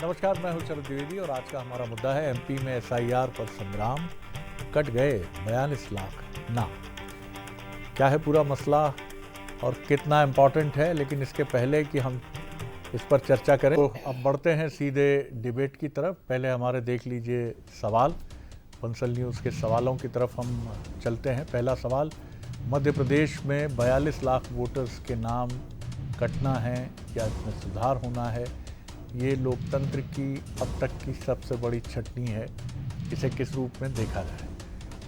नमस्कार, मैं हूं शरद द्विवेदी और आज का हमारा मुद्दा है एमपी में एसआईआर पर संग्राम, कट गए 42 लाख नाम। क्या है पूरा मसला और कितना इम्पोर्टेंट है, लेकिन इसके पहले कि हम इस पर चर्चा करें तो अब बढ़ते हैं सीधे डिबेट की तरफ। पहले हमारे देख लीजिए सवाल, बंसल न्यूज़ के सवालों की तरफ हम चलते हैं। पहला सवाल, मध्य प्रदेश में 42 लाख वोटर्स के नाम कटना है, क्या इसमें सुधार होना है? ये लोकतंत्र की अब तक की सबसे बड़ी छटनी है, इसे किस रूप में देखा जाए?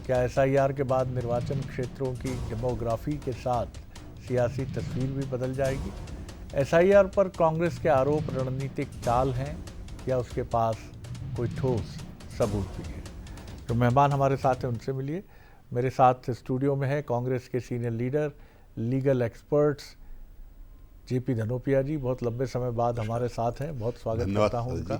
क्या एसआईआर के बाद निर्वाचन क्षेत्रों की डेमोग्राफी के साथ सियासी तस्वीर भी बदल जाएगी? एसआईआर पर कांग्रेस के आरोप रणनीतिक चाल हैं या उसके पास कोई ठोस सबूत भी है? जो मेहमान हमारे साथ हैं उनसे मिलिए। मेरे साथ स्टूडियो में है कांग्रेस के senior leader, legal experts JP Dhanopia ji, बहुत लंबे समय बाद हमारे साथ हैं। बहुत स्वागत करता हूं उनका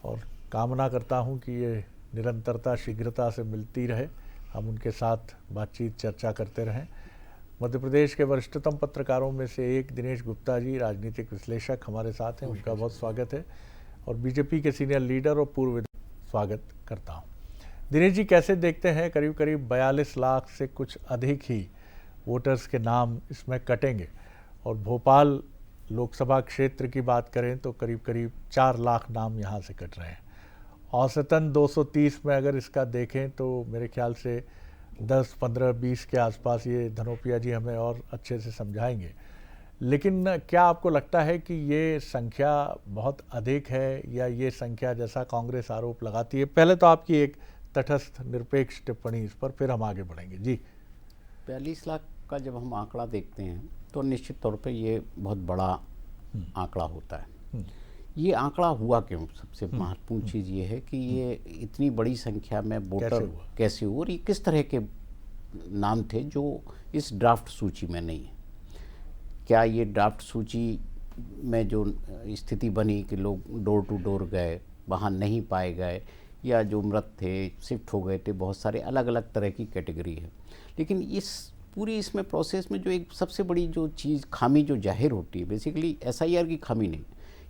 और कामना करता हूं कि ये निरंतरता शीघ्रता से मिलती रहे, हम उनके साथ बातचीत चर्चा करते रहें। मध्य प्रदेश के वरिष्ठतम पत्रकारों में से एक दिनेश गुप्ता जी, राजनीतिक विश्लेषक, हमारे साथ हैं, उनका बहुत स्वागत है। और बीजेपी के सीनियर लीडर और पूर्व स्वागत करता हूँ। दिनेश जी, कैसे देखते हैं करीब करीब 42 लाख से कुछ अधिक ही वोटर्स के नाम इसमें कटेंगे? और भोपाल लोकसभा क्षेत्र की बात करें तो करीब करीब 4 लाख नाम यहाँ से कट रहे हैं। औसतन 230 में अगर इसका देखें तो मेरे ख्याल से 10, 15, 20 के आसपास, ये धनोपिया जी हमें और अच्छे से समझाएंगे। लेकिन क्या आपको लगता है कि ये संख्या बहुत अधिक है या ये संख्या जैसा कांग्रेस आरोप लगाती है? पहले तो आपकी एक तटस्थ निरपेक्ष टिप्पणी इस पर, फिर हम आगे बढ़ेंगे। जी, 42 लाख का जब हम आंकड़ा देखते हैं तो निश्चित तौर पे ये बहुत बड़ा आंकड़ा होता है। ये आंकड़ा हुआ क्यों? सबसे महत्वपूर्ण चीज़ ये है कि ये इतनी बड़ी संख्या में वोटर कैसे हुआ और ये किस तरह के नाम थे जो इस ड्राफ्ट सूची में नहीं है। क्या ये ड्राफ्ट सूची में जो स्थिति बनी कि लोग डोर टू डोर गए, वहाँ नहीं पाए गए, या जो मृत थे शिफ्ट हो गए थे, बहुत सारे अलग अलग तरह की कैटेगरी है। लेकिन इस पूरी इसमें प्रोसेस में जो एक सबसे बड़ी जो चीज़ खामी जो जाहिर होती है, बेसिकली एसआईआर की खामी नहीं,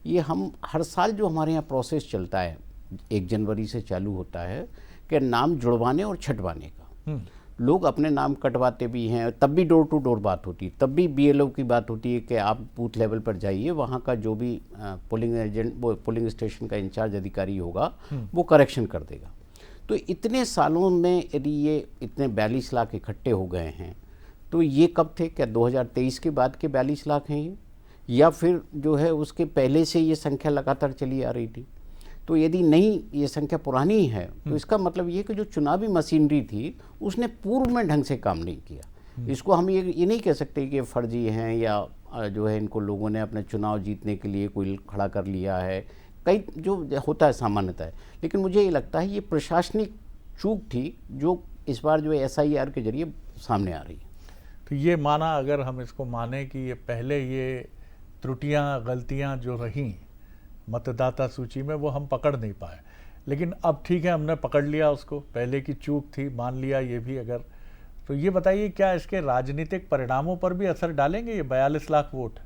ये हम हर साल जो हमारे यहाँ प्रोसेस चलता है 1 जनवरी से चालू होता है कि नाम जुड़वाने और छटवाने का। लोग अपने नाम कटवाते भी हैं, तब भी डोर टू डोर बात होती है, तब भी बीएलओ की बात होती है कि आप बूथ लेवल पर जाइए, वहाँ का जो भी पोलिंग एजेंट, पोलिंग स्टेशन का इंचार्ज अधिकारी होगा वो करेक्शन कर देगा। तो इतने सालों में यदि ये इतने 42 लाख इकट्ठे हो गए हैं तो ये कब थे? क्या 2023 के बाद के 42 लाख हैं ये, या फिर जो है उसके पहले से ये संख्या लगातार चली आ रही थी? तो यदि नहीं, ये संख्या पुरानी है तो इसका मतलब ये कि जो चुनावी मशीनरी थी उसने पूर्व में ढंग से काम नहीं किया। इसको हम ये नहीं कह सकते कि फर्जी हैं या जो है इनको लोगों ने अपने चुनाव जीतने के लिए कोई खड़ा कर लिया है, कई जो होता है सामान्यतः। लेकिन मुझे ये लगता है ये प्रशासनिक चूक थी जो इस बार जो एसआईआर के जरिए सामने आ रही है। तो ये माना, अगर हम इसको माने कि ये पहले ये त्रुटियां, गलतियां जो रहीं मतदाता सूची में वो हम पकड़ नहीं पाए, लेकिन अब ठीक है हमने पकड़ लिया उसको, पहले की चूक थी मान लिया ये भी। अगर तो ये बताइए, क्या इसके राजनीतिक परिणामों पर भी असर डालेंगे ये 42 लाख वोट?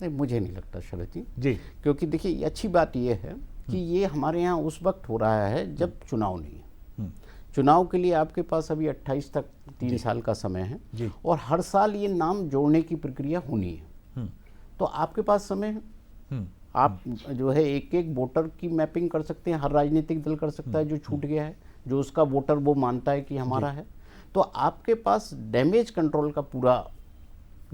नहीं, मुझे नहीं लगता शरद जी। जी, क्योंकि देखिए अच्छी बात यह है कि ये हमारे यहाँ उस वक्त हो रहा है जब चुनाव नहीं है। चुनाव के लिए आपके पास अभी 28 तक 3 साल का समय है और हर साल ये नाम जोड़ने की प्रक्रिया होनी है। तो आपके पास समय है, आप जो है एक एक वोटर की मैपिंग कर सकते हैं। हर राजनीतिक दल कर सकता है जो छूट गया है, जो उसका वोटर वो मानता है कि हमारा है। तो आपके पास डैमेज कंट्रोल का पूरा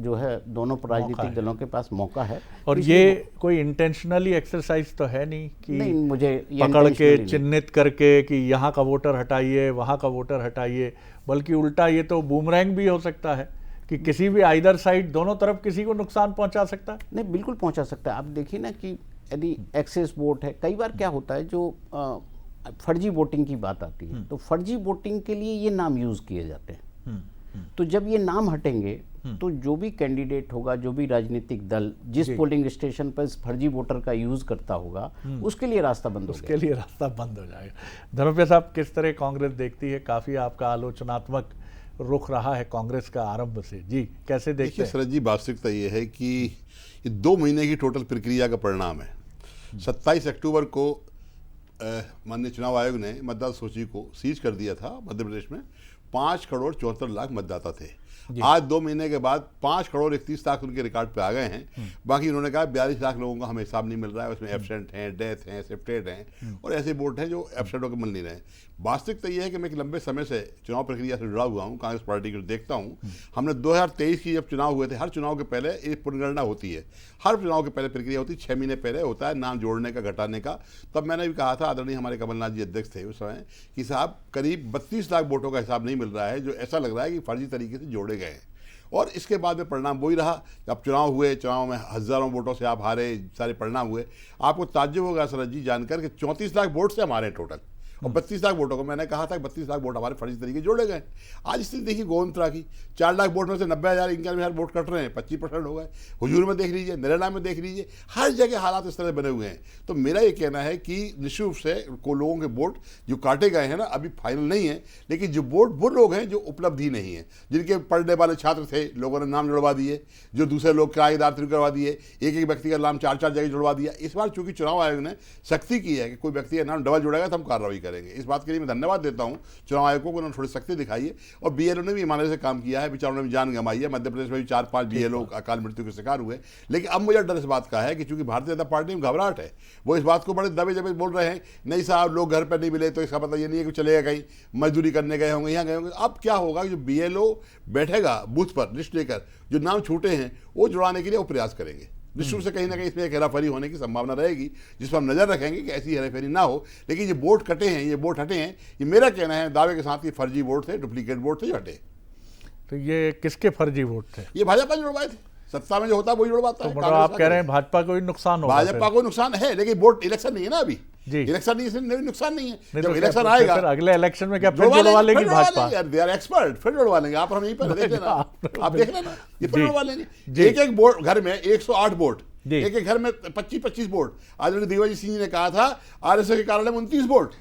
जो है दोनों राजनीतिक दलों के पास मौका है। और ये कोई इंटेंशनली एक्सरसाइज तो है नहीं कि नहीं, मुझे पकड़ के चिन्हित करके कि यहाँ का वोटर हटाइए, वहाँ का वोटर हटाइए, बल्कि उल्टा ये तो बूमरैंग भी हो सकता है कि किसी भी आइदर साइड, दोनों तरफ किसी को नुकसान पहुंचा सकता है। नहीं, बिल्कुल पहुंचा सकता है। आप देखिए ना कि यदि एक्सेस वोट है, कई बार क्या होता है जो फर्जी वोटिंग की बात आती है तो फर्जी वोटिंग के लिए ये नाम यूज किए जाते हैं। तो जब ये नाम हटेंगे तो जो भी कैंडिडेट होगा, जो भी राजनीतिक दल जिस पोलिंग स्टेशन पर फर्जी वोटर का यूज करता होगा उसके लिए रास्ता बंद हो जाएगा। उसके लिए रास्ता बंद हो जाएगा। धनोपिया साहब, किस तरह कांग्रेस देखती है? काफी आपका आलोचनात्मक रुख रहा है कांग्रेस का आरंभ से। जी, कैसे देखते हैं? शरद जी, वास्तविकता ये है कि ये 2 महीने की टोटल प्रक्रिया का परिणाम है। 27 अक्टूबर को माननीय चुनाव आयोग ने मतदाता सूची को सीज कर दिया था। मध्य प्रदेश में 5,74,00,000 मतदाता थे। आज 2 महीने के बाद 5,31,00,000 उनके रिकॉर्ड पे आ गए हैं। बाकी उन्होंने कहा 42 लाख लोगों का हमें हिसाब नहीं मिल रहा है, उसमें एब्सेंट हैं, डेथ हैं, शिफ्टेड हैं और ऐसे वोट हैं जो एब्सेंट होकर मिल नहीं रहे हैं। वास्तविकता ये है कि मैं एक लंबे समय से चुनाव प्रक्रिया से जुड़ा हुआ हूँ, कांग्रेस पार्टी को देखता हूँ। हमने 2023 की जब चुनाव हुए थे, हर चुनाव के पहले एक पुनर्गणना होती है, हर चुनाव के पहले प्रक्रिया होती है, 6 महीने पहले होता है नाम जोड़ने का, घटाने का। तब मैंने भी कहा था, आदरणीय हमारे कमलनाथ जी अध्यक्ष थे उस समय, कि साहब करीब 32 लाख वोटों का हिसाब नहीं मिल रहा है, जो ऐसा लग रहा है कि फर्जी तरीके से जोड़े गए हैं। और इसके बाद में परिणाम वही रहा। जब चुनाव हुए, चुनाव में हज़ारों वोटों से आप हारे, सारे परिणाम हुए। आपको ताज्जुब होगा शरद जी जानकर कि 34 लाख वोट से हमारे टोटल, और 32 लाख वोटों को मैंने कहा था कि 32 लाख वोट हमारे फर्जी तरीके जोड़े गए। आज स्थिति देखिए गोविंदपुरा की, 4 लाख वोट में से 90,000 91,000 वोट कट रहे हैं, 25% हो गए। हुजूर में देख लीजिए, नरेला में देख लीजिए, हर जगह हालात इस तरह बने हुए हैं। तो मेरा ये कहना है कि निश्चित रूप से को लोगों के वोट जो काटे गए हैं ना, अभी फाइनल नहीं है, लेकिन जो वोट वो लोग हैं जो उपलब्धि नहीं है, जिनके पढ़ने वाले छात्र थे, लोगों ने नाम जुड़वा दिए, जो दूसरे लोग किराएदार शुरू करवा दिए, एक एक व्यक्ति का नाम 4-4 जगह जुड़वा दिया। इस बार चूंकि चुनाव आयोग ने सख्ती की है कि कोई व्यक्ति का नाम डबल जुड़ेगा तो हम कार्रवाई करेंगे। इस बात के लिए धन्यवाद देता हूं चुनाव आयोग को, उन्होंने थोड़ी सख्ती दिखाई है। और बीएलओ ने भी ईमानदारी से काम किया है, बेचारों ने भी जान गंवाई है। मध्य प्रदेश में भी 4-5 बीएलओ अकाल मृत्यु के शिकार हुए। लेकिन अब मुझे डर इस बात का है कि चूंकि भारतीय जनता पार्टी में घबराहट है, वो इस बात को बड़े दबे दबे बोल रहे हैं, नहीं साहब लोग घर पर नहीं मिले तो इसका मतलब ये नहीं है कि चले गए कहीं मजदूरी करने गए होंगे, यहाँ गए होंगे। अब क्या होगा, जो बीएलओ बैठेगा बूथ पर लिस्ट लेकर, जो नाम छूटे हैं वो जुड़ाने के लिए वो प्रयास करेंगे। निश्चित से कहीं ना कहीं इसमें एक हेराफेरी होने की संभावना रहेगी, जिस पर हम नजर रखेंगे कि ऐसी हेराफेरी ना हो। लेकिन ये वोट कटे हैं, ये वोट हटे हैं, ये मेरा कहना है दावे के साथ कि फर्जी वोट थे, डुप्लीकेट वोट थे जो हटे। तो ये किसके फर्जी वोट थे? ये भाजपा ने जुड़वाए थे, सत्ता में जो होता है वही जुड़वाता है। तो मतलब आप कह रहे हैं भाजपा को भी नुकसान होगा? भाजपा को नुकसान है, लेकिन वोट इलेक्शन नहीं है ना अभी जी, इलेक्शन नहीं, इसमें नुकसान नहीं है। नहीं जब तो इलेक्शन आएगा फिर अगले इलेक्शन में क्या फिर जुड़वा लेगी भाजपा? यार दे आर एक्सपर्ट, फिर जुड़वा लेंगे। आप हम यहीं पर देख लेना, आप देख लेना, ये फिर जुड़वा लेंगे। एक एक वोट घर में 108 वोट, एक एक घर में 25-25 वोट। आज देवाजी सिंह जी ने कहा था आरएसएस के कारण 29 वोट।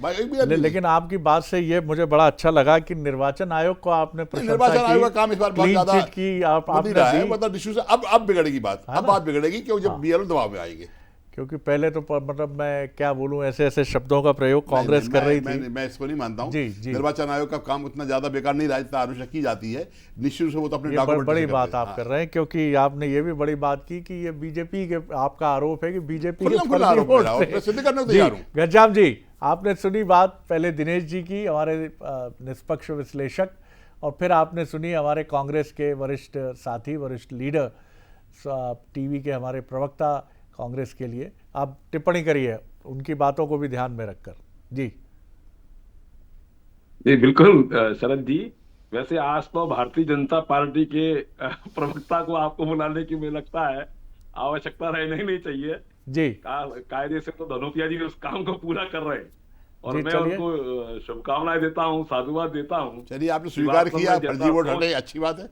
लेकिन आपकी बात से ये मुझे बड़ा अच्छा लगा कि निर्वाचन आयोग को आपने निर्वाचन आयोग का काम इस बार बहुत ज्यादा की आपने है, मतलब इश्यू से अब बिगड़ेगी बात, अब बात बिगड़ेगी क्योंकि जब बीएलओ दबाव में आएंगे। क्योंकि पहले तो मतलब मैं क्या बोलूं, ऐसे ऐसे शब्दों का प्रयोग कांग्रेस कर रही थी। मैं इसको नहीं मानता हूं। जी। निर्वाचन आयोग का काम उतना ज्यादा बेकार नहीं रहा जितना आलोचना की जाती है। निश्चित रूप से वो तो अपने डॉक्यूमेंट बड़ी बात आप कर रहे हैं, क्योंकि आपने ये भी बड़ी बात की कि ये बीजेपी के, आपका आरोप है कि बीजेपी के फर्जी वोट थे। गज्जाम जी, आपने सुनी बात पहले दिनेश जी की, हमारे निष्पक्ष विश्लेषक, और फिर आपने सुनी हमारे कांग्रेस के वरिष्ठ साथी, वरिष्ठ लीडर, टीवी के हमारे प्रवक्ता कांग्रेस के लिए। आप टिप्पणी करिए उनकी बातों को भी ध्यान में रखकर। जी बिल्कुल शरद जी। वैसे आज तो भारतीय जनता पार्टी के प्रवक्ता को आपको बुलाने की मुझे लगता है आवश्यकता रहना ही नहीं चाहिए जी। कायदे से तो धनोपिया जी उस काम को पूरा कर रहे हैं और मैं उनको शुभकामनाएं देता हूं, साधुवाद देता हूं। चलिए, आपने स्वीकार किया, फर्जी वोट हटे, अच्छी बात है।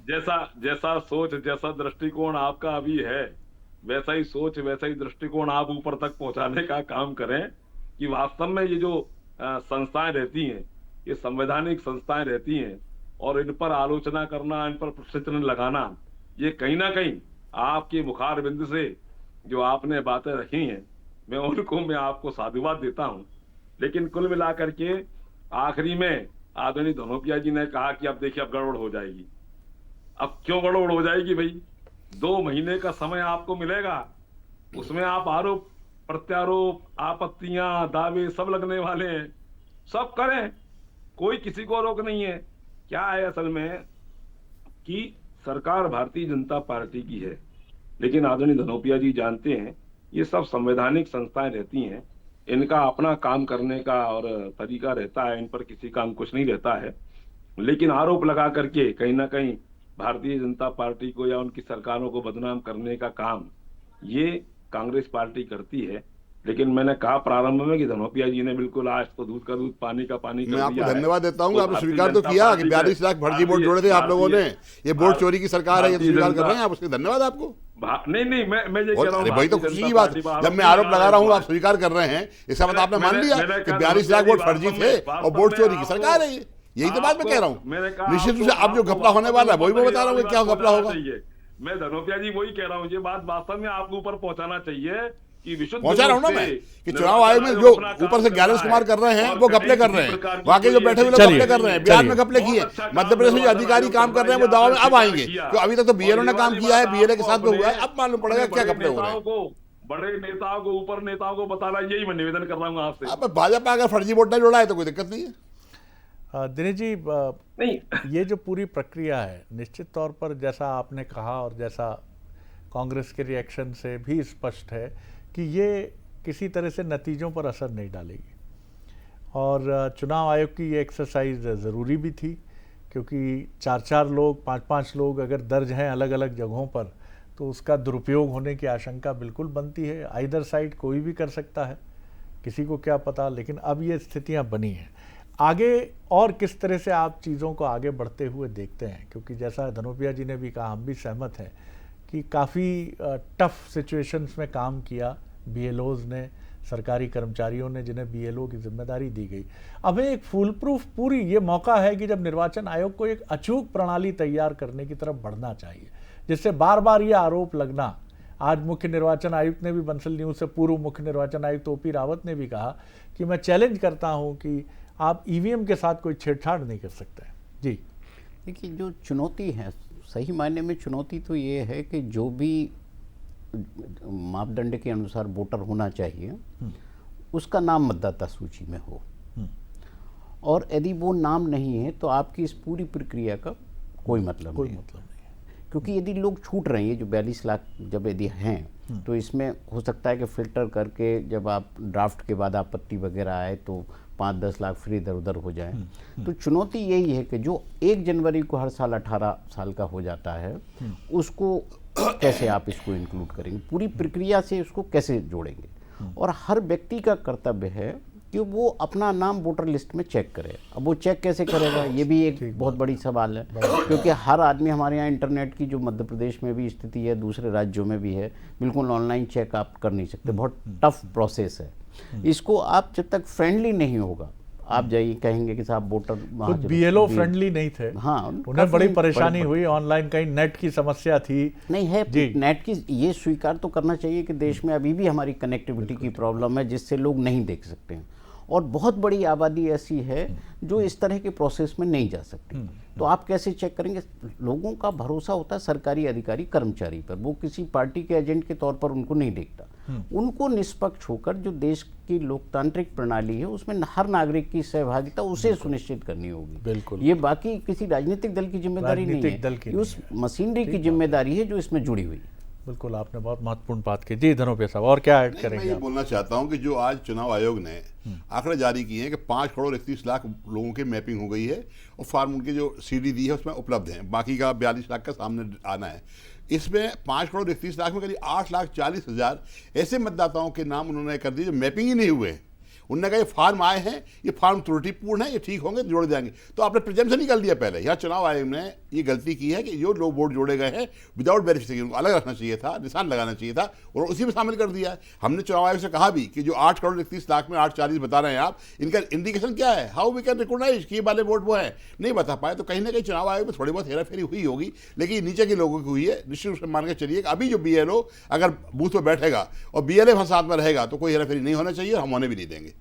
जैसा सोच, जैसा दृष्टिकोण आपका अभी है, वैसा ही सोच, वैसा ही दृष्टिकोण आप ऊपर तक पहुंचाने का काम करें कि वास्तव में ये जो संस्थाएं रहती हैं, ये संवैधानिक संस्थाएं रहती हैं, और इन पर आलोचना करना, इन पर प्रश्न लगाना, ये कहीं ना कहीं आपके मुखार बिंदु से जो आपने बातें रखी हैं, मैं आपको साधुवाद देता हूं। लेकिन कुल मिलाकर के आखिरी में आदरणीय धनोपिया जी ने कहा कि अब देखिए अब गड़बड़ हो जाएगी। अब क्यों गड़बड़ हो जाएगी भाई? 2 महीने का समय आपको मिलेगा, उसमें आप आरोप प्रत्यारोप, आपत्तियां, दावे सब लगने वाले हैं, सब करें, कोई किसी को रोक नहीं है। क्या है असल में कि सरकार भारतीय जनता पार्टी की है, लेकिन आदरणीय धनोपिया जी जानते हैं ये सब संवैधानिक संस्थाएं रहती हैं, इनका अपना काम करने का और तरीका रहता है, इन पर किसी का अंकुश नहीं रहता है। लेकिन आरोप लगा करके कहीं ना कहीं भारतीय जनता पार्टी को या उनकी सरकारों को बदनाम करने का काम ये कांग्रेस पार्टी करती है। लेकिन मैंने कहा प्रारंभ में कि धनोपिया जी ने बिल्कुल आज तो दूध का दूध पानी का पानी कर दिया। मैं आपको धन्यवाद देता हूँ, आपने स्वीकार तो किया कि 42 लाख फर्जी वोट जोड़े थे आप लोगों ने, ये वोट चोरी की सरकार है, ये स्वीकार कर रहे हैं आप, उसके धन्यवाद आपको। नहीं मैं ये कह रहा हूं, वही तो खुशी की बात, जब मैं आरोप लगा रहा हूँ आप स्वीकार कर रहे हैं, इसका मतलब आपने मान लिया कि 42 लाख वोट फर्जी थे और वोट चोरी की सरकार है। यही तो बात मैं कह रहा हूँ। निश्चित रूप से अब जो घपला होने वाला है वही मैं बता रहा हूँ क्या घपला होगा। मैं धनोपिया जी वही कह रहा हूँ, ये बात वास्तव में आपके ऊपर पहुंचाना चाहिए कि विशुद्ध पहुंचा रहा हूं ना रूप मैं से कि चुनाव आयोग में जो ऊपर से ज्ञानेश कुमार कर रहे हैं वो घपले कर रहे हैं, बाकी जो बैठे हुए लोग घपले कर रहे हैं। बिहार में घपले किए, मध्य प्रदेश में जो अधिकारी काम कर रहे हैं वो दावा में अब आएंगे, तो अभी तक तो बीएलओ ने काम किया है, बीएलए के साथ में हुआ है, अब मालूम पड़ेगा क्या घपले हो रहे हैं। बड़े नेताओं को, ऊपर नेताओं को बताना, यही मैं निवेदन कर रहा हूँ आपसे। अब भाजपा अगर फर्जी वोट नहीं जोड़ा है तो कोई दिक्कत नहीं है। दिनेश जी, नहीं, ये जो पूरी प्रक्रिया है, निश्चित तौर पर जैसा आपने कहा और जैसा कांग्रेस के रिएक्शन से भी स्पष्ट है कि ये किसी तरह से नतीजों पर असर नहीं डालेगी। और चुनाव आयोग की ये एक्सरसाइज ज़रूरी भी थी, क्योंकि 4-4 लोग, 5-5 लोग अगर दर्ज हैं अलग अलग जगहों पर, तो उसका दुरुपयोग होने की आशंका बिल्कुल बनती है। आइदर साइड कोई भी कर सकता है, किसी को क्या पता। लेकिन अब ये स्थितियां बनी हैं। आगे और किस तरह से आप चीज़ों को आगे बढ़ते हुए देखते हैं? क्योंकि जैसा धनोपिया जी ने भी कहा, हम भी सहमत हैं कि काफ़ी टफ सिचुएशंस में काम किया बीएलओज़ ने, सरकारी कर्मचारियों ने, जिन्हें बीएलओ की जिम्मेदारी दी गई। अब एक फुल प्रूफ पूरी ये मौका है कि जब निर्वाचन आयोग को एक अचूक प्रणाली तैयार करने की तरफ बढ़ना चाहिए, जिससे बार बार ये आरोप लगना। आज मुख्य निर्वाचन आयुक्त ने भी, बंसल न्यूज़ से पूर्व मुख्य निर्वाचन आयुक्त ओपी रावत ने भी कहा कि मैं चैलेंज करता हूं कि आप ईवीएम के साथ कोई छेड़छाड़ नहीं कर सकते। जी देखिए, जो चुनौती है, सही मायने में चुनौती तो ये है कि जो भी मापदंड के अनुसार वोटर होना चाहिए उसका नाम मतदाता सूची में हो, और यदि वो नाम नहीं है तो आपकी इस पूरी प्रक्रिया का कोई मतलब नहीं है। क्योंकि यदि लोग छूट रहे हैं, जो 42 लाख जब यदि हैं, तो इसमें हो सकता है कि फिल्टर करके जब आप ड्राफ्ट के बाद आपत्ति वगैरह आए तो 5-10 लाख फिर इधर उधर हो जाए। तो चुनौती यही है कि जो 1 जनवरी को हर साल 18 साल का हो जाता है, उसको कैसे आप इसको इंक्लूड करेंगे, पूरी प्रक्रिया से उसको कैसे जोड़ेंगे। और हर व्यक्ति का कर्तव्य है कि वो अपना नाम वोटर लिस्ट में चेक करे। अब वो चेक कैसे करेगा, ये भी एक बहुत बड़ी सवाल है, क्योंकि हर आदमी, हमारे यहाँ इंटरनेट की जो मध्य प्रदेश में भी स्थिति है, दूसरे राज्यों में भी है, बिल्कुल ऑनलाइन चेक आप कर नहीं सकते, बहुत टफ प्रोसेस है। इसको आप जब तक फ्रेंडली नहीं होगा, आप जाइए कहेंगे कि साहब वोटर, बीएलओ फ्रेंडली नहीं थे, हाँ, उन्हें बड़ी परेशानी हुई, ऑनलाइन कहीं नेट की समस्या थी। नहीं है, नेट की ये स्वीकार तो करना चाहिए कि देश में अभी भी हमारी कनेक्टिविटी की प्रॉब्लम है, जिससे लोग नहीं देख सकते हैं, और बहुत बड़ी आबादी ऐसी है जो इस तरह के प्रोसेस में नहीं जा सकती। तो आप कैसे चेक करेंगे? लोगों का भरोसा होता है सरकारी अधिकारी कर्मचारी पर, वो किसी पार्टी के एजेंट के तौर पर उनको नहीं देखता। उनको निष्पक्ष होकर जो देश की लोकतांत्रिक प्रणाली है उसमें हर नागरिक की सहभागिता उसे सुनिश्चित करनी होगी। बिल्कुल, ये बाकी किसी राजनीतिक दल की जिम्मेदारी नहीं है, उस मशीनरी की जिम्मेदारी है जो इसमें जुड़ी हुई है। बिल्कुल, आपने बहुत महत्वपूर्ण बात की। जी धनोपिया साहब, और क्या ऐड करेंगे? मैं ये बोलना चाहता हूं कि जो आज चुनाव आयोग ने आंकड़े जारी किए हैं कि 5 करोड़ 31 लाख लोगों की मैपिंग हो गई है, और फॉर्म उनके जो सीडी दी है उसमें उपलब्ध है, बाकी का 42 लाख का सामने आना है। इसमें 5 करोड़ 31 लाख में करीब 8,40,000 ऐसे मतदाताओं के नाम उन्होंने कर दिए जो मैपिंग ही नहीं हुए हैं। उन्होंने कहा ये फार्म आए हैं, ये फार्म त्रुटिपूर्ण है, ये ठीक होंगे तो जोड़े जाएंगे। तो आपने प्रिजम्पशन निकाल दिया पहले। यहाँ चुनाव आयोग ने ये गलती की है कि जो लोग वोट जोड़े गए हैं विदाउट वेरिफिकेशन, उनको अलग रखना चाहिए था, निशान लगाना चाहिए था, और उसी में शामिल कर दिया है। हमने चुनाव आयोग से कहा भी कि जो 8 करोड़ 31 लाख में 840 बता रहे हैं आप, इनका इंडिकेशन क्या है, हाउ वी कैन रिकॉग्नाइज कि ये वाले वोट वो है, नहीं बता पाए। तो कहीं ना कहीं चुनाव आयोग में थोड़ी बहुत हेरा फेरी हुई होगी, लेकिन नीचे के लोगों की हुई है। निश्चित रूप से मान के चलिए कि अभी जो बीएलओ अगर बूथ पर बैठेगा और बीएलए साथ में रहेगा तो कोई हेरा फेरी नहीं होना चाहिए, हम होने भी नहीं देंगे।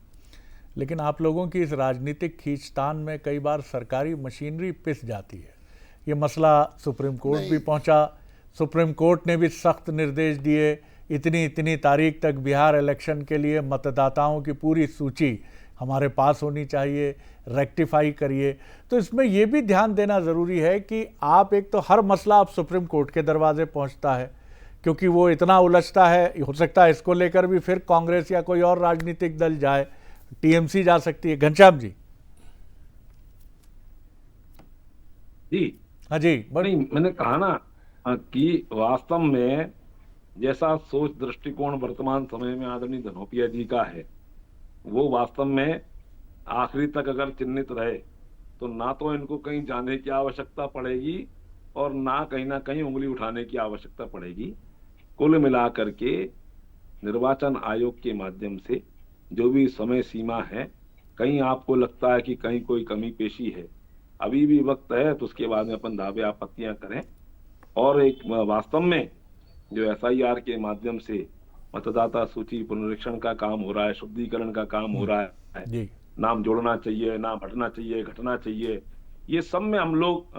लेकिन आप लोगों की इस राजनीतिक खींचतान में कई बार सरकारी मशीनरी पिस जाती है। ये मसला सुप्रीम कोर्ट भी पहुंचा, सुप्रीम कोर्ट ने भी सख्त निर्देश दिए, इतनी तारीख तक बिहार इलेक्शन के लिए मतदाताओं की पूरी सूची हमारे पास होनी चाहिए, रेक्टिफाई करिए। तो इसमें यह भी ध्यान देना ज़रूरी है कि आप, एक तो हर मसला अब सुप्रीम कोर्ट के दरवाजे पहुंचता है, क्योंकि वो इतना उलझता है, हो सकता है इसको लेकर भी फिर कांग्रेस या कोई और राजनीतिक दल जाए, टीएमसी जा सकती है। घनश्याम जी। जी हाँ जी, बड़ी मैंने कहा ना कि वास्तव में जैसा सोच दृष्टिकोण वर्तमान समय में आदरणीय धनोपिया जी का है, वो वास्तव में आखिरी तक अगर चिन्हित रहे तो ना तो इनको कहीं जाने की आवश्यकता पड़ेगी और ना कहीं उंगली उठाने की आवश्यकता पड़ेगी। कुल मिलाकर के निर्वाचन आयोग के माध्यम से जो भी समय सीमा है, कहीं आपको लगता है कि कहीं कोई कमी पेशी है, अभी भी वक्त है, तो उसके बाद में अपन दावे आपत्तियां करें। और एक वास्तव में जो एसआईआर के माध्यम से मतदाता सूची पुनरीक्षण का काम हो रहा है, शुद्धिकरण का काम हो रहा है, जी नाम जोड़ना चाहिए, नाम हटना चाहिए, घटना चाहिए, ये सब में हम लोग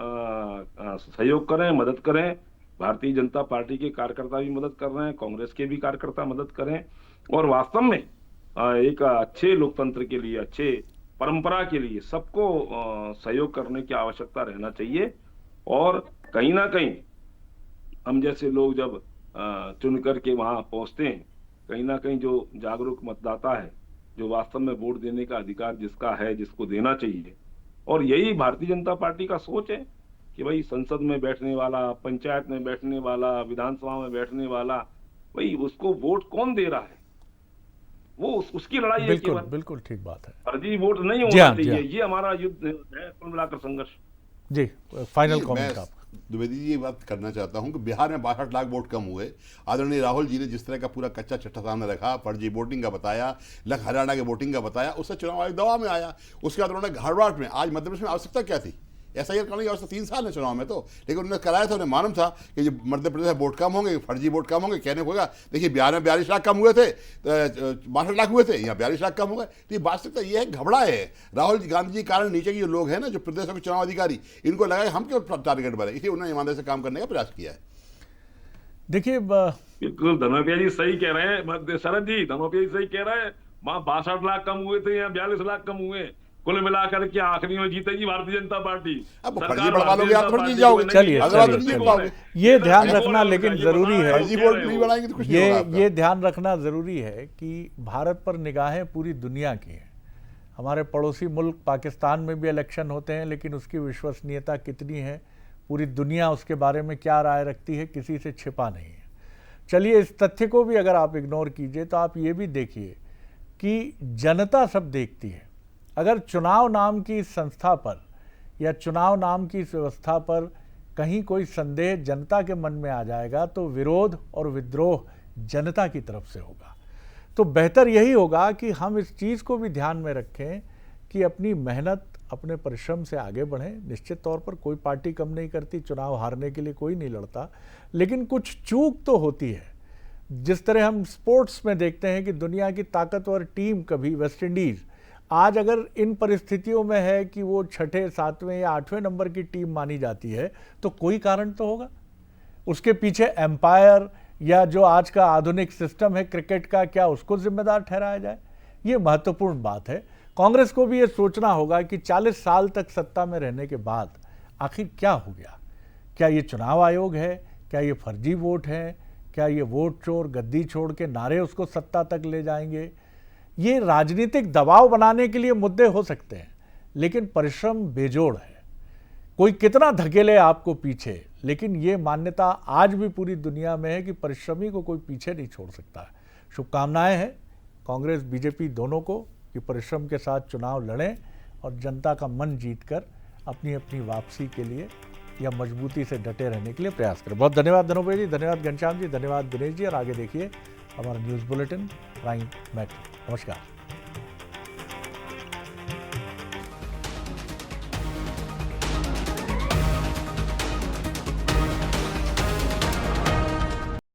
सहयोग करें, मदद करें। भारतीय जनता पार्टी के कार्यकर्ता भी मदद कर रहे हैं, कांग्रेस के भी कार्यकर्ता मदद करें, और वास्तव में एक अच्छे लोकतंत्र के लिए, अच्छे परंपरा के लिए सबको सहयोग करने की आवश्यकता रहना चाहिए। और कहीं ना कहीं हम जैसे लोग जब चुन करके वहां पहुंचते हैं, कहीं ना कहीं जो जागरूक मतदाता है, जो वास्तव में वोट देने का अधिकार जिसका है, जिसको देना चाहिए, और यही भारतीय जनता पार्टी का सोच है कि भाई संसद में बैठने वाला, पंचायत में बैठने वाला, विधानसभा में बैठने वाला, भाई उसको वोट कौन दे रहा है, वो उसकी लड़ाई है बिल्कुल केवल। बिल्कुल ठीक बात है फर्जी वोट नहीं जी होना हाँ, जी चाहिए, हाँ। ये हमारा युद्ध है, कुल मिलाकर संघर्ष। जी फाइनल मैं कमेंट आप। द्विवेदी जी ये बात करना चाहता हूं कि बिहार में 62 लाख वोट कम हुए। आदरणीय राहुल जी ने जिस तरह का पूरा कच्चा चिट्ठा सामने रखा, फर्जी वोटिंग का बताया, हरियाणा के वोटिंग का बताया, उससे चुनाव आयोग दवा में आया। उसके बाद उन्होंने घाटवाट में, आज मध्य प्रदेश में आवश्यकता क्या थी, SIR करने की आवश्यकता 3 साल है चुनाव में, तो लेकिन उन्होंने कराया था, उन्हें मालूम था कि जो मध्य प्रदेश में वोट कम होंगे, फर्जी वोट कम होंगे, कहने को होगा देखिए बिहार में 42 लाख कम हुए थे, 62 लाख हुए थे, यहाँ 42 लाख कम हो गए। तो ये वास्तविकता ये है, घबराए है राहुल गांधी जी के कारण नीचे के जो लोग हैं ना, जो प्रदेशों के चुनाव अधिकारी, इनको लगा हम क्यों टारगेट बने, इसलिए उन्होंने ईमानदारी से काम करने का प्रयास किया है। देखिए बिल्कुल धनोपिया जी सही कह रहे हैं, शरद जी धनोपिया जी सही कह रहे हैं, वहां 62 लाख कम हुए थे, यहाँ 42 लाख कम हुए, कुल मिलाकर के आखिरी में जीतेगी भारतीय जनता पार्टी। अब सरकार फर्जी बढ़वा लोगे, भारतीय आप थोड़ी जनता जीत जाओगे। पार्टी को चलिए, नहीं अगर आप चलिए, नहीं जीत चलिए। पाओगे। ये ध्यान ये रखना बोल लेकिन रहे हो, जरूरी है, फर्जी वोट नहीं बनाएंगे तो कुछ नहीं होगा आपका। ये ध्यान रखना ज़रूरी है कि भारत पर निगाहें पूरी दुनिया की हैं। हमारे पड़ोसी मुल्क पाकिस्तान में भी इलेक्शन होते हैं, लेकिन उसकी विश्वसनीयता कितनी है, पूरी दुनिया उसके बारे में क्या राय रखती है, किसी से छिपा नहीं है। चलिए, इस तथ्य को भी अगर आप इग्नोर कीजिए तो आप ये भी देखिए कि जनता सब देखती है। अगर चुनाव नाम की इस संस्था पर या चुनाव नाम की इस व्यवस्था पर कहीं कोई संदेह जनता के मन में आ जाएगा तो विरोध और विद्रोह जनता की तरफ से होगा। तो बेहतर यही होगा कि हम इस चीज़ को भी ध्यान में रखें कि अपनी मेहनत, अपने परिश्रम से आगे बढ़ें। निश्चित तौर पर कोई पार्टी कम नहीं करती, चुनाव हारने के लिए कोई नहीं लड़ता, लेकिन कुछ चूक तो होती है। जिस तरह हम स्पोर्ट्स में देखते हैं कि दुनिया की ताकतवर टीम कभी वेस्ट इंडीज़ आज अगर इन परिस्थितियों में है कि वो 6, 7वें या 8वें नंबर की टीम मानी जाती है, तो कोई कारण तो होगा। उसके पीछे एम्पायर या जो आज का आधुनिक सिस्टम है क्रिकेट का, क्या उसको जिम्मेदार ठहराया जाए? ये महत्वपूर्ण बात है। कांग्रेस को भी ये सोचना होगा कि 40 साल तक सत्ता में रहने के बाद आखिर क्या हो गया। क्या ये चुनाव आयोग है? क्या ये फर्जी वोट है? क्या ये वोट चोर, गद्दी छोड़ के नारे उसको सत्ता तक ले जाएंगे? ये राजनीतिक दबाव बनाने के लिए मुद्दे हो सकते हैं, लेकिन परिश्रम बेजोड़ है। कोई कितना धकेले आपको पीछे, लेकिन ये मान्यता आज भी पूरी दुनिया में है कि परिश्रमी को कोई पीछे नहीं छोड़ सकता है। शुभकामनाएं हैं कांग्रेस बीजेपी दोनों को कि परिश्रम के साथ चुनाव लड़ें और जनता का मन जीतकर अपनी अपनी वापसी के लिए या मजबूती से डटे रहने के लिए प्रयास करें। बहुत धन्यवाद धनोपे जी, धन्यवाद घनश्याम जी, धन्यवाद दिनेश जी। और आगे देखिए हमारा न्यूज़ बुलेटिन प्राइम मेट्रो। नमस्कार।